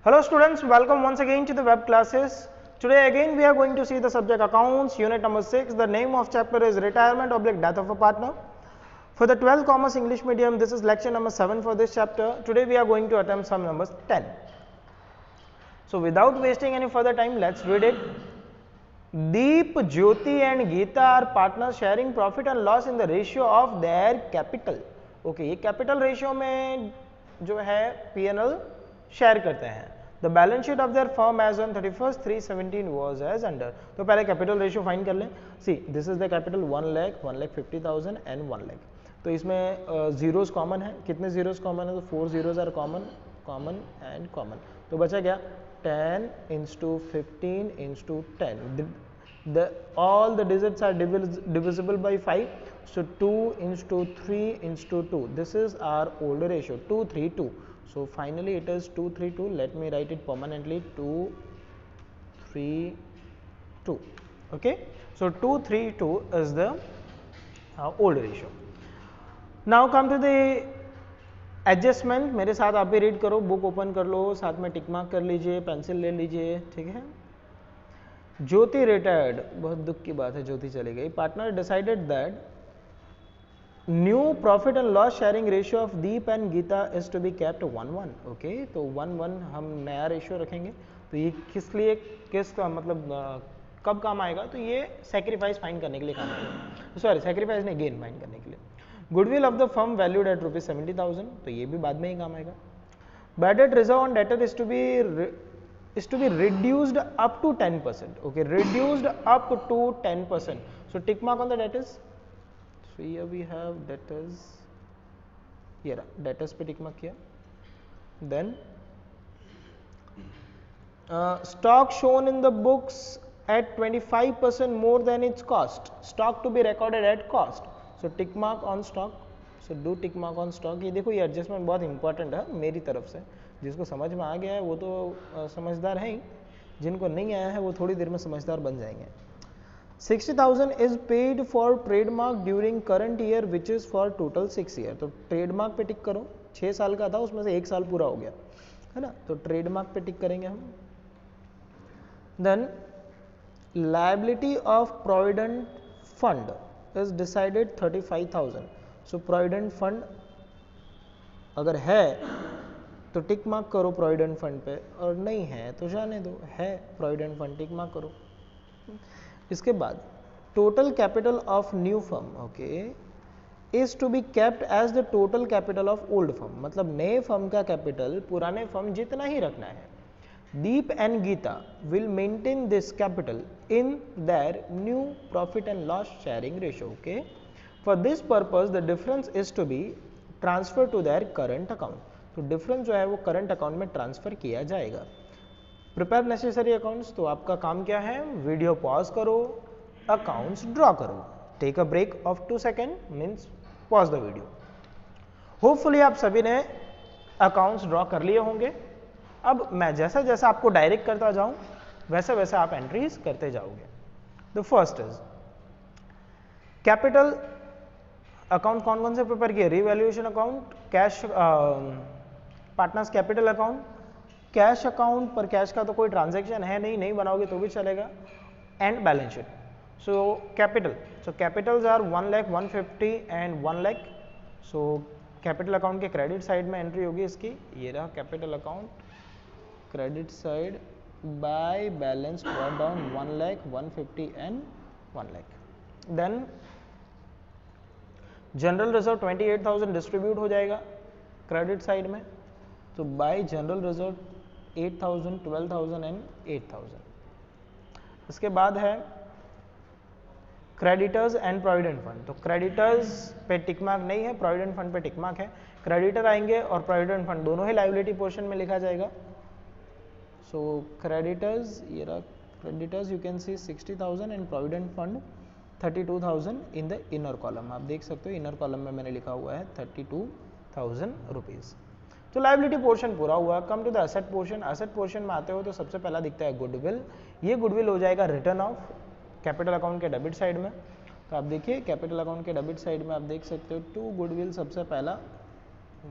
Hello students, welcome once again to the web classes. Today again we are going to see the subject accounts, unit number 6. The name of chapter is retirement / death of a partner. For the 12th commerce English medium, this is lecture number 7 for this chapter. Today we are going to attempt sum number 10. So without wasting any further time, let's read it. Deep, Jyoti and Geeta are partners sharing profit and loss in the ratio of their capital. Okay, ये capital ratio में जो है P&L share करते हैं. The balance sheet of their firm as on 31st 3/17 was as under. तो पहले capital ratio find कर लें. See, this is the capital 1 lakh, 1,50,000 and 1 lakh. तो इसमें zeros कॉमन है. कितने zeros कॉमन है? तो 4 zeros are common and common. तो बचा क्या? 10 into 15 into 10. All the digits are divisible by 5. So 2 into 3 into 2. This is our old ratio 2:3:2. So finally it is 2:3:2. Let me write it permanently 2:3:2. Okay. So 2:3:2 is the old ratio. Now come to the adjustment. मेरे साथ आप भी read करो, book open कर लो, साथ में tick mark कर लीजिए, पेंसिल ले लीजिए. ठीक है. ज्योति रिटायर्ड, बहुत दुख की बात है, ज्योति चली गई. Partner decided that new profit and loss sharing ratio of Deep and Geeta is to be kept 1:1. Okay, तो 1:1 हम नया रेशियो रखेंगे. तो ये किस लिए, किस का मतलब कब काम आएगा? तो ये सेक्रीफाइस फाइंड करने के लिए काम आएगा. सॉरी, सेक्रीफाइस नहीं, गेन फाइंड करने के लिए. Goodwill of the firm valued at ₹70,000. तो ये भी बाद में ही काम आएगा. Bad debt reserve on debtor is to be reduced up to 10%. Okay, reduced up to 10%. So tick mark on the debtors. So here we have debtors. Here debtors पे tick mark किया. Then stock shown in the books at 25% more than its cost. Stock to be recorded at cost. So tick mark on stock. So do tick mark on stock. ये देखो, ये adjustment बहुत important है मेरी तरफ से. जिसको समझ में आ गया है वो तो समझदार है ही, जिनको नहीं आया है वो थोड़ी देर में समझदार बन जाएंगे. 60,000 is paid for trademark during current year which is for total 6 year. तो ट्रेडमार्क पे टिक करो. 6 साल का था, उसमें से 1 साल पूरा हो गया है ना. तो ट्रेडमार्क पे टिक करेंगे हम. Then liability of provident fund is decided 35,000. So provident fund अगर है तो टिक मार्क करो प्रोविडेंट फंड पे, और नहीं है तो जाने दो. है प्रोविडेंट फंड, टिक मार्क करो. इसके बाद total capital of new firm, okay, is to be kept as the total capital of old firm. मतलब नए फर्म का कैपिटल पुराने फर्म जितना ही रखना है. Deep and Geeta will maintain this capital in their new profit and loss sharing ratio. Okay, for this purpose the difference is to be transfer to their current account. तो difference जो है वो करंट अकाउंट में transfer किया जाएगा. Prepare necessary accounts. तो आपका काम क्या है? वीडियो पॉज करो, अकाउंट्स ड्रॉ करो. Take a break of 2 second, means pause the video. Hopefully आप सभी ने अकाउंट्स ड्रॉ कर लिए होंगे. अब मैं जैसा जैसा आपको डायरेक्ट करता जाऊं वैसे वैसे आप एंट्रीज करते जाओगे. The first is capital account. कौन कौन से प्रिपेयर किए? Revaluation account, cash, partners capital account, cash account. पर कैश का तो कोई ट्रांजैक्शन है नहीं बनाओगे तो भी चलेगा. And balance sheet. So capital, so capitals are 1 lakh, 150 and 1 lakh. So capital account के क्रेडिट साइड में एंट्री होगी इसकी. ये रहा capital account, credit side by balance brought down 1 lakh, 150 and 1 lakh. Then general reserve 28,000 distribute हो जाएगा क्रेडिट साइड में. तो बाय जनरल रिजर्व 8,000, 12,000 एंड 8,000. इसके बाद है क्रेडिटर्स एंड प्रोविडेंट फंड. तो क्रेडिटर्स पे टिक मार्क नहीं है, प्रोविडेंट फंड पे टिक मार्क है. क्रेडिटर आएंगे और प्रोविडेंट फंड दोनों ही लायबिलिटी पोर्शन में लिखा जाएगा. सो क्रेडिटर्स, ये रहा creditors, you can see 60,000 and provident fund 32,000 in the inner column. आप देख सकते हो इनर कॉलम में मैंने लिखा हुआ है 32,000 रुपीज़. तो लायबिलिटी पोर्शन पूरा हुआ. Come to the asset portion. Asset portion में आते हो तो सबसे पहला दिखता है गुडविल. ये गुडविल हो जाएगा रिटर्न ऑफ कैपिटल अकाउंट के डेबिट साइड में. तो आप देखिए कैपिटल अकाउंट के डेबिट साइड में आप देख सकते हो 2 गुडविल. सबसे पहला,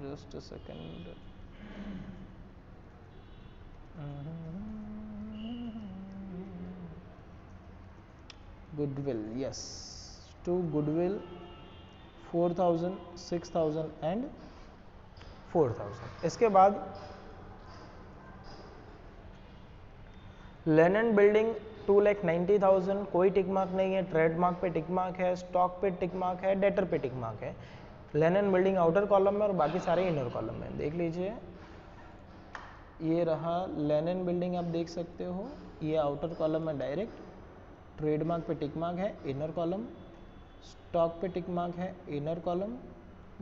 just a second, goodwill, yes, to goodwill 4000, 6000 and 4000। इसके बाद लेनन बिल्डिंग 2,90,000, कोई टिक मार्क नहीं है, ट्रेडमार्क पे टिक मार्क है, स्टॉक पे टिक मार्क है, डेटर पे टिक मार्क है। लेनन बिल्डिंग आउटर कॉलम में और बाकी सारे इनर कॉलम में। देख लीजिए, ये रहा लेनन बिल्डिंग, आप देख सकते हो, ये आउटर कॉलम में डायरेक्ट, ट्रेडमार्क पे टिक मार्क है इनर कॉलम, स्टॉक पे टिक मार्क है इनर कॉलम,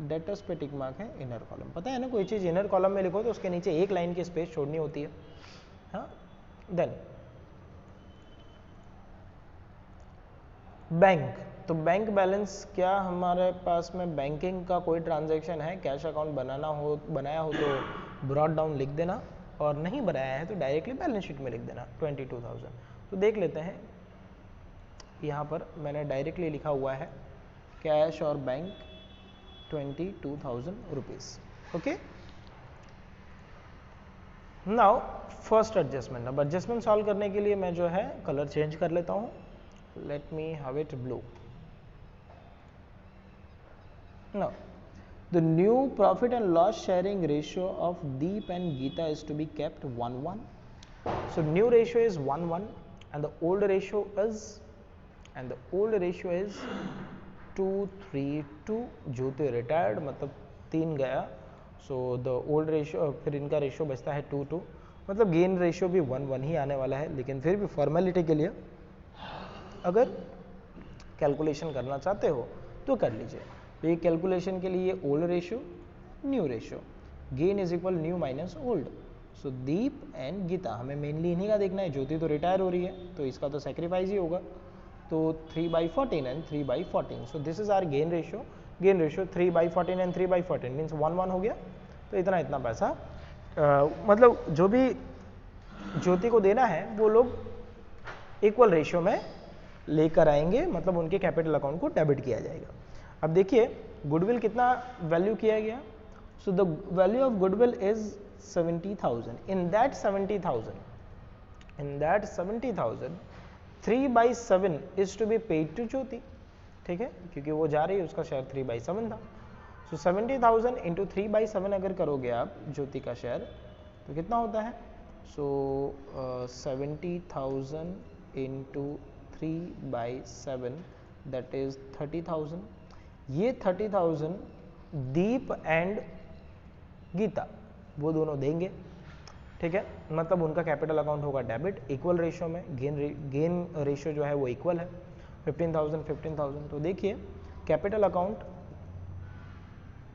डेटर्स पे टिक मार्क है इनर कॉलम। पता है ना, कोई चीज़ इनर कॉलम में लिखो तो उसके नीचे एक लाइन की स्पेस छोड़नी होती है। हाँ, देन बैंक, तो बैंक बैलेंस, क्या हमारे पास में बैंकिंग का कोई ट्रांजैक्शन है, कैश अकाउंट बनाया हो तो ब्रॉड डाउन लिख देना, और नहीं बनाया है तो डायरेक्टली बैलेंस शीट में लिख देना 22,000। तो देख लेते हैं, यहाँ पर मैंने डायरेक्टली लिखा हुआ है कैश और bank 22,000 rupees. Okay, now first adjustment. अब एडजस्टमेंट सॉल्व करने के लिए मैं जो है कलर चेंज कर लेता हूँ। Let me have it blew. Now the new profit and loss sharing ratio of Deep and Geeta is to be kept 1:1. So new ratio is 1:1 and the old ratio is 2:3:2। Jyoti retired मतलब 3 गया, so the old ratio, फिर इनका ratio बचता है 2:2, मतलब gain ratio भी 1:1 ही आने वाला है। लेकिन फिर भी फॉर्मेलिटी के लिए अगर कैलकुलेशन करना चाहते हो तो कर लीजिए। तो ये कैलकुलेशन के लिए old ratio, new ratio, gain is equal new minus old. So Deep and Geeta, हमें मेनली इन्हीं का देखना है। ज्योति तो रिटायर हो रही है तो इसका तो सेक्रीफाइस ही होगा, तो 3/14 and 3/14। So this is our gain ratio. Gain ratio 3/14 and 3/14 means 1:1 हो गया। तो इतना पैसा मतलब जो भी ज्योति को देना है वो लोग इक्वल रेशियो में लेकर आएंगे, मतलब उनके कैपिटल अकाउंट को डेबिट किया जाएगा। अब देखिए गुडविल कितना वैल्यू किया गया। So the value of goodwill is 70,000। In that 70,000 3/7 is to be paid to Jyoti. ठीक है, क्योंकि वो जा रही है, उसका शेयर 3/7 था। सो 70,000 इंटू 3/7 अगर करोगे आप ज्योति का शेयर तो कितना होता है। सो 70,000 इंटू 3/7 दैट इज 30,000। ये 30,000 दीप एंड गीता वो दोनों देंगे। ठीक है, मतलब उनका कैपिटल अकाउंट होगा डेबिट इक्वल रेशियो में। गेन रेशियो जो है वो इक्वल है 15,000। तो देखिए कैपिटल अकाउंट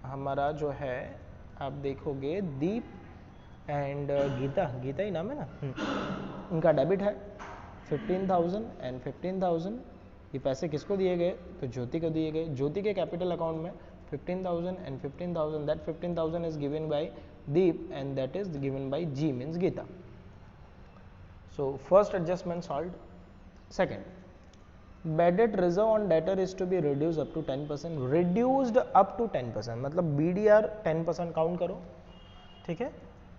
हमारा जो है, आप देखोगे दीप एंड गीता ही नाम है ना, उनका डेबिट है 15,000 एंड 15,000। ये पैसे किसको दिए गए, तो ज्योति को दिए गए। ज्योति के कैपिटल अकाउंट में 15,000 and 15,000, that 15,000 is given by Deep and that is given by G means Geeta. So first adjustment solved. Second, bad debt reserve on debtor is to be reduced up to 10%, reduced up to 10%, मतलब BDR 10% count करो। ठीक है,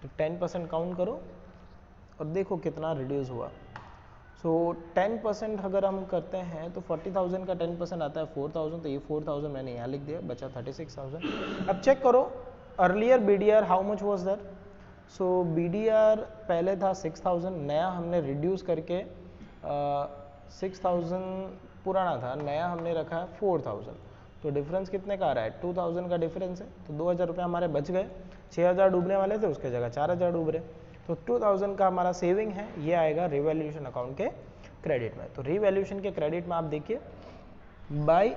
तो 10% count करो और देखो कितना reduce हुआ। सो 10% अगर हम करते हैं तो 40,000 का 10% आता है 4,000, तो ये 4,000 मैंने यहाँ लिख दिया, बचा 36,000। अब चेक करो earlier BDR how much was that. So BDR पहले था 6,000, नया हमने रिड्यूस करके 6,000 पुराना था, नया हमने रखा है 4,000। तो डिफरेंस कितने का आ रहा है, 2,000 का डिफरेंस है। तो 2,000 रुपये हमारे बच गए। 6,000 डूबने वाले थे, उसके जगह 4,000 डूब रहे। तो 2,000 का हमारा सेविंग है, ये आएगा रिवैल्यूएशन अकाउंट के क्रेडिट में। तो रिवैल्यूएशन के क्रेडिट में आप देखिए बाय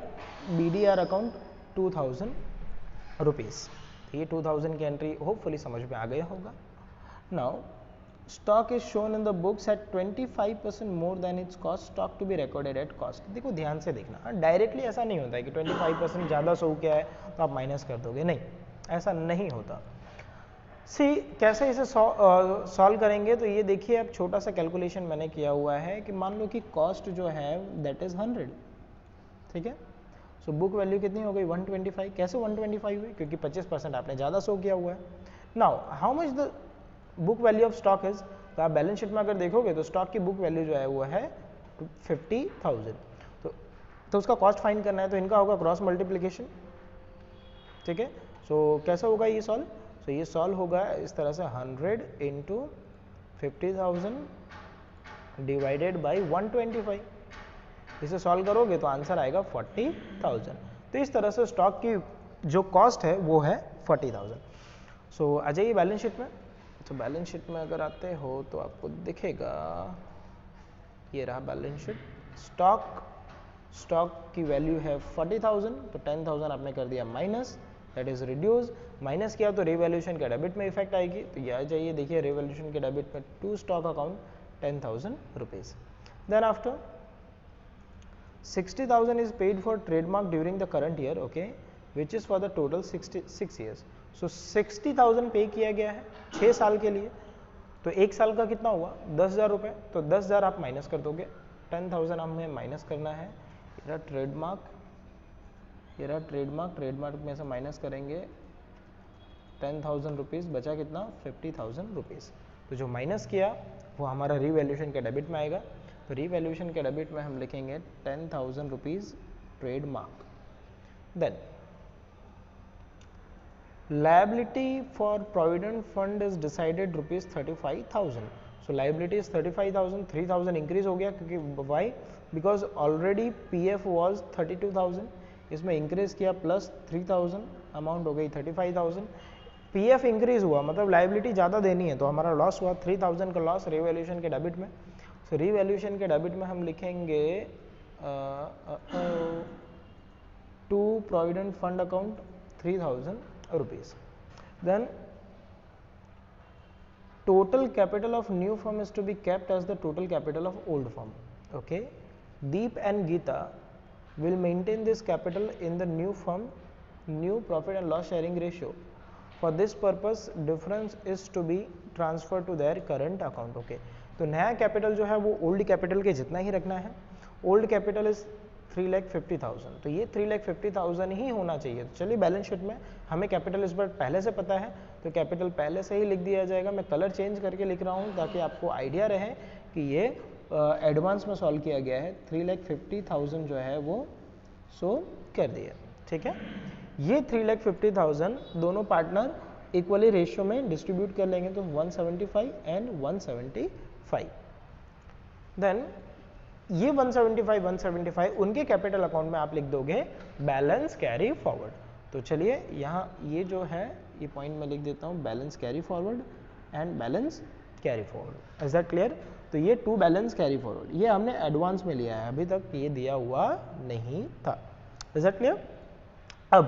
BDR अकाउंट 2,000 रुपीज़। ये 2,000 की एंट्री होपफुली समझ में आ गया होगा। Now stock is shown in the books at 25% more than its cost, stock to be recorded at cost। देखो ध्यान से देखना, डायरेक्टली ऐसा नहीं होता है कि 25% ज़्यादा शो किया है तो आप माइनस कर दोगे, नहीं, ऐसा नहीं होता। सी कैसे इसे सॉल्व करेंगे, तो ये देखिए अब छोटा सा कैलकुलेशन मैंने किया हुआ है कि मान लो कि कॉस्ट जो है दैट इज़ 100। ठीक है, सो बुक वैल्यू कितनी हो गई 125। कैसे 125 हुई, क्योंकि 25% आपने ज़्यादा शो किया हुआ है। Now how much the book value of stock is, तो आप बैलेंस शीट में अगर देखोगे तो स्टॉक की बुक वैल्यू जो है वो है 50,000। तो तो उसका कॉस्ट फाइंड करना है, तो इनका होगा क्रॉस मल्टीप्लिकेशन, ठीक है। सो कैसा होगा ये सॉल्व, तो ये सॉल्व होगा इस तरह से 100 इंटू 50,000 डिवाइडेड बाई 125, इसे सॉल्व करोगे तो आंसर आएगा 40,000। तो इस तरह से स्टॉक की जो कॉस्ट है वो है 40,000। सो आ जाइए बैलेंस शीट में। तो बैलेंस शीट में अगर आते हो तो आपको दिखेगा, ये रहा बैलेंस शीट। स्टॉक की वैल्यू है 40,000, तो 10,000 आपने कर दिया minus, that is reduce. Minus किया तो रिवैल्यूएशन के डेबिट में इफेक्ट आएगी, तो ये आ जाइए, देखिए रिवैल्यूएशन के डेबिट में to stock account 10,000 rupees. Then after 60,000 is paid for trademark during the current year, okay, which is for the total 66 years. So 60,000 पे किया गया है 6 साल के लिए, तो एक साल का कितना हुआ 10,000 रुपये, तो 10,000 आप माइनस कर दोगे, 10,000 हमें माइनस करना है। ये रहा ट्रेडमार्क में से माइनस करेंगे 10,000 रुपीज़, बचा कितना 50,000 रुपीज़। तो जो माइनस किया वो हमारा रिवैल्यूएशन के डेबिट में आएगा, तो रिवैल्यूएशन के डेबिट में हम लिखेंगे 10,000 rupees trademark. Then liability for provident fund is decided rupees 35,000. So liability is 35,000, 3,000 increase हो गया, क्योंकि why, because already PF was 32,000, इसमें increase किया प्लस 3,000, अमाउंट हो गई 35,000। PF इंक्रीज हुआ मतलब लाइबिलिटी ज़्यादा देनी है, तो हमारा लॉस हुआ 3,000 का लॉस रिवैल्यूएशन के डेबिट में। सो रिवैल्यूएशन के डेबिट में हम लिखेंगे to provident fund account 3,000 rupees. Then total capital of new firm is to be kept as the total capital of old firm. Okay, Deep and Geeta will maintain this capital in the new firm, new profit and loss sharing ratio. For this purpose, difference is to be transferred to their current account. Okay, तो नया capital जो है वो old capital के जितना ही रखना है। ओल्ड कैपिटल इज 3,50,000, तो ये 3,50,000 ही होना चाहिए। तो चलिए बैलेंस शीट में हमें कैपिटल इस बार पहले से पता है, तो कैपिटल पहले से ही लिख दिया जाएगा। मैं कलर चेंज करके लिख रहा हूँ ताकि आपको आइडिया रहे कि ये एडवांस में सॉल्व किया गया है। 3,50,000 जो है वो सो कर दिया, ठीक है। ये 3,50,000 दोनों पार्टनर इक्वली रेशियो में डिस्ट्रीब्यूट कर लेंगे, तो 175 एंड 175। देन ये 175 उनके कैपिटल अकाउंट में आप लिख दोगे बैलेंस कैरी फॉरवर्ड। तो चलिए यहाँ ये जो है ये पॉइंट में लिख देता हूँ, balance carry forward and balance carry forward. Is that clear? तो ये टू बैलेंस कैरी फॉरवर्ड ये हमने एडवांस में लिया है, अभी तक ये दिया हुआ नहीं था। Is that clear? अब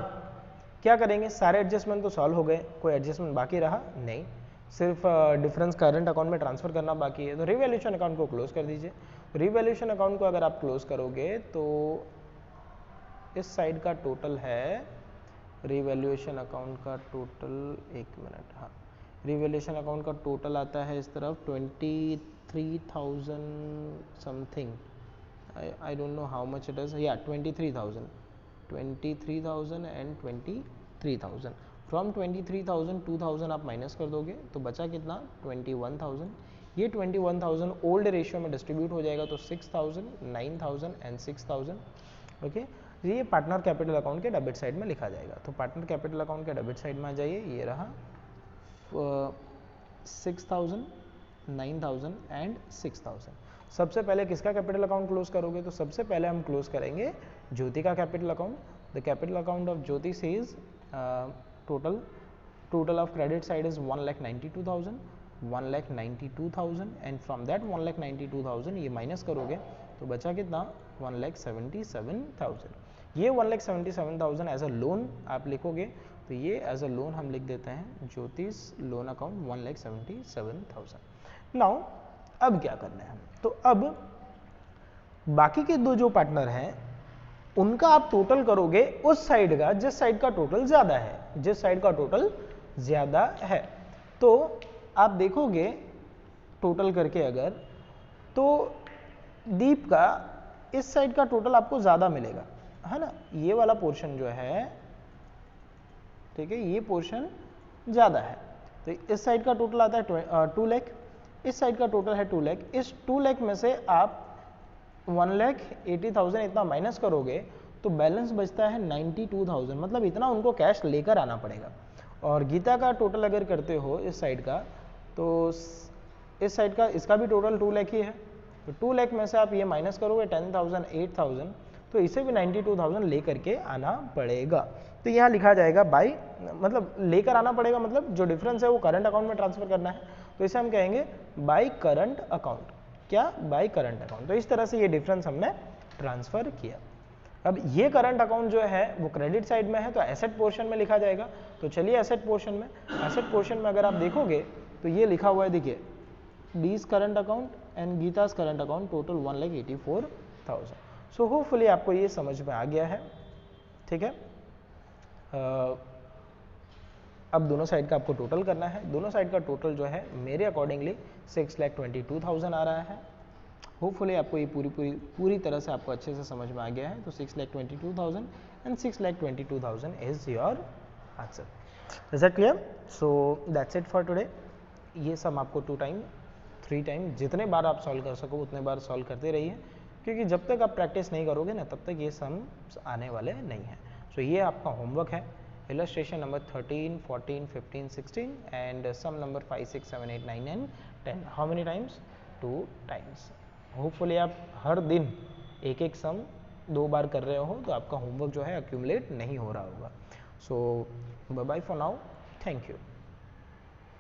क्या करेंगे, सारे एडजस्टमेंट तो सॉल्व हो गए, कोई एडजस्टमेंट बाकी रहा नहीं, सिर्फ डिफरेंस करंट अकाउंट में ट्रांसफर करना बाकी है। तो रिवैल्यूएशन अकाउंट को क्लोज कर दीजिए। रिवैल्यूएशन अकाउंट को अगर आप क्लोज करोगे तो इस साइड का टोटल है, रिवैल्यूएशन अकाउंट का टोटल, एक मिनट, हाँ, रिवैल्यूएशन अकाउंट का टोटल आता है इस तरफ 23,000 something, I don't know how much it is, या 23,000 एंड 23,000। फ्रॉम 23,000 2,000 आप माइनस कर दोगे तो बचा कितना 21,000। ये 21,000 ओल्ड रेशियो में डिस्ट्रीब्यूट हो जाएगा, तो 6,000, 9,000 एंड 6,000। ओके, ये पार्टनर कैपिटल अकाउंट के डेबिट साइड में लिखा जाएगा। तो पार्टनर कैपिटल अकाउंट के डेबिट साइड में आ जाइए, ये रहा 6,000, 9,000 एंड 6,000। सबसे पहले किसका कैपिटल अकाउंट क्लोज करोगे, तो सबसे पहले हम क्लोज करेंगे ज्योति का capital account. The capital account of Jyoti says total of credit side is 1,92,000 and from that 1,92,000 ये माइनस करोगे तो बचा कितना 1,77,000। ये 1,77,000 एज अ लोन आप लिखोगे, तो ये एज अ लोन हम लिख देते हैं ज्योतिष लोन अकाउंट 1,77,000। नाउ अब क्या करना है, तो अब बाकी के दो जो पार्टनर हैं उनका आप टोटल करोगे उस साइड का जिस साइड का टोटल ज्यादा है, जिस साइड का टोटल ज्यादा है। तो आप देखोगे टोटल करके अगर, तो दीप का इस साइड का टोटल आपको ज्यादा मिलेगा, है ना, ये वाला पोर्शन जो है, ठीक है, ये पोर्शन ज्यादा है। तो इस साइड का टोटल आता है 2 लाख, इस साइड का टोटल है 2 लाख। इस 2 लाख में से आप 1,80,000 इतना माइनस करोगे तो बैलेंस बचता है 92,000, मतलब इतना उनको कैश लेकर आना पड़ेगा। और गीता का टोटल अगर करते हो इस साइड का, तो इस साइड का इसका भी टोटल 2 लाख ही है, तो 2 लाख में से आप ये माइनस करोगे 10,000 8,000, तो इसे भी 92,000 लेकर के आना पड़ेगा। तो यहाँ लिखा जाएगा बाई, मतलब लेकर आना पड़ेगा, मतलब जो डिफरेंस है वो करंट अकाउंट में ट्रांसफर करना है, तो इसे हम कहेंगे बाई करंट अकाउंट। क्या? By current account. तो इस तरह से ये डिफरेंस हमने ट्रांसफर किया। अब ये करंट अकाउंट जो है वो क्रेडिट साइड में है, तो एसेट पोर्शन में लिखा जाएगा। तो चलिए एसेट पोर्शन में अगर आप देखोगे तो ये लिखा हुआ है, देखिए डीज current account and Geeta's current account total 1,84,000। So hopefully आपको ये समझ में आ गया है, ठीक है। अब दोनों साइड का आपको टोटल करना है। दोनों साइड का टोटल जो है मेरे अकॉर्डिंगली 6,22,000 आ रहा है। होपफुली आपको ये पूरी तरह से आपको अच्छे से समझ में आ गया है। तो 6,22,000 and 6,22,000 is your answer. Is that clear? So that's it for today. ये सम आपको 2 टाइम 3 टाइम जितने बार आप सॉल्व कर सको उतने बार सॉल्व करते रहिए, क्योंकि जब तक आप प्रैक्टिस नहीं करोगे ना तब तक ये सम आने वाले नहीं हैं। सो ये आपका होमवर्क है। illustration number 13, 14, 15, 16 and sum number 5, 6, 7, 8, 9 and 10. How many times? 2 times. Hopefully आप हर दिन एक एक सम 2 बार कर रहे हो तो आपका होमवर्क जो है अक्यूमुलेट नहीं हो रहा होगा। So bye bye for now, thank you.